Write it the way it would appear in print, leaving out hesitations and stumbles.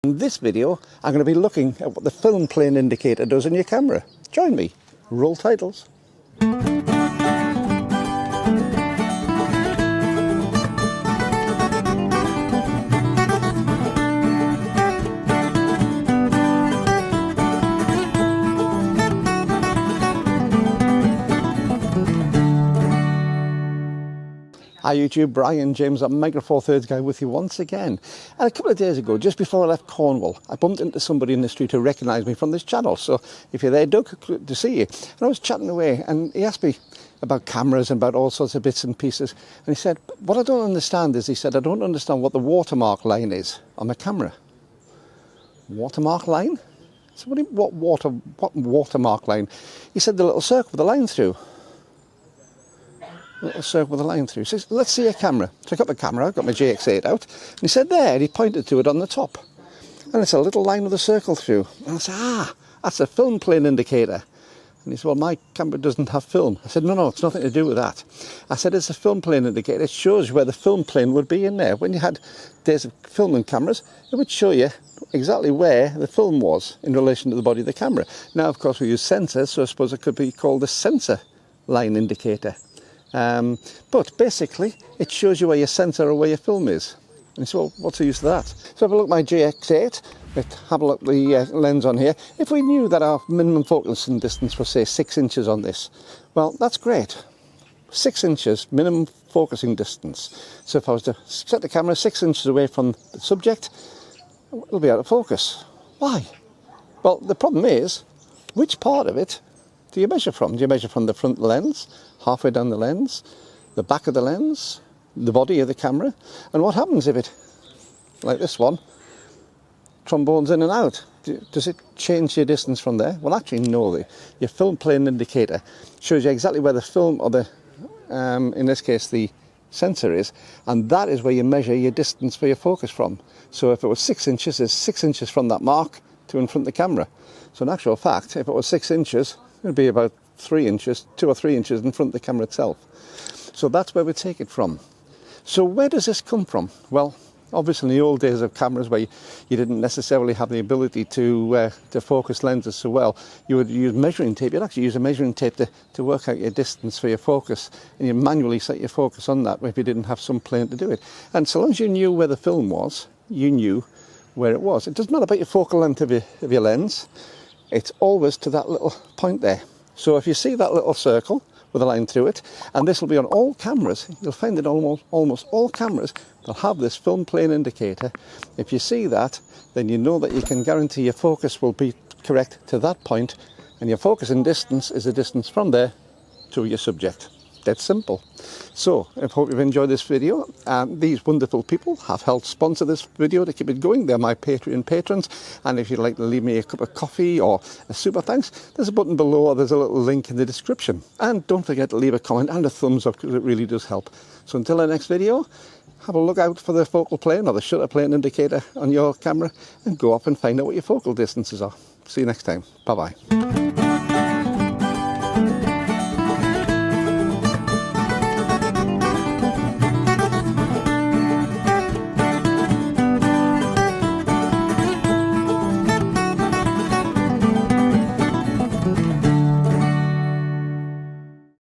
In this video, I'm going to be looking at what the film plane indicator does in your camera. Join me. Roll titles. Hi YouTube, Brian James, a Micro Four Thirds guy with you once again. And a couple of days ago, just before I left Cornwall, I bumped into somebody in the street who recognised me from this channel. So if you're there, Doug, good to see you. And I was chatting away and he asked me about cameras and about all sorts of bits and pieces. And he said, what I don't understand is, he said, I don't understand what the watermark line is on my camera. Watermark line? So what watermark line? He said the little circle with the line through. Little circle with a line through. So let's see a camera. So I got my camera, I got my GX8 out, and he said there, and he pointed to it on the top. And it's a little line with a circle through. And I said, that's a film plane indicator. And he said, well, my camera doesn't have film. I said, no, it's nothing to do with that. I said, it's a film plane indicator. It shows you where the film plane would be in there. When you had days of filming cameras, it would show you exactly where the film was in relation to the body of the camera. Now, of course, we use sensors, so I suppose it could be called a sensor line indicator. But basically, it shows you where your sensor or where your film is. And you say, well, what's the use of that? So have a look at my GX8. Let's have a look at the lens on here. If we knew that our minimum focusing distance was, say, 6 inches on this, well, that's great. 6 inches minimum focusing distance. So if I was to set the camera 6 inches away from the subject, it'll be out of focus. Why? Well, the problem is, which part of it do you measure from? Do you measure from the front lens, halfway down the lens, the back of the lens, the body of the camera? And what happens if it, like this one, trombones in and out? Does it change your distance from there? Well, actually, no. Your film plane indicator shows you exactly where the film, or the, in this case, the sensor is, and that is where you measure your distance for your focus from. So if it was 6 inches, it's 6 inches from that mark to in front of the camera. So in actual fact, if it was 6 inches, it would be about 3 inches, 2 or 3 inches in front of the camera itself. So that's where we take it from. So where does this come from? Well, obviously in the old days of cameras where you didn't necessarily have the ability to focus lenses so well, you would use measuring tape. You'd actually use a measuring tape to work out your distance for your focus, and you manually set your focus on that if you didn't have some plane to do it. And so long as you knew where the film was, you knew where it was. It doesn't matter about your focal length of your lens. It's always to that little point there. So if you see that little circle with a line through it, and this will be on all cameras, you'll find that almost all cameras will have this film plane indicator. If you see that, then you know that you can guarantee your focus will be correct to that point, and your focusing distance is the distance from there to your subject. That's simple. So I hope you've enjoyed this video. These wonderful people have helped sponsor this video to keep it going. They're my Patreon patrons, and if you'd like to leave me a cup of coffee or a super thanks, there's a button below, or there's a little link in the description. And don't forget to leave a comment and a thumbs up, because it really does help. So until the next video, have a look out for the focal plane or the shutter plane indicator on your camera, and go up and find out what your focal distances are. See you next time. Bye bye.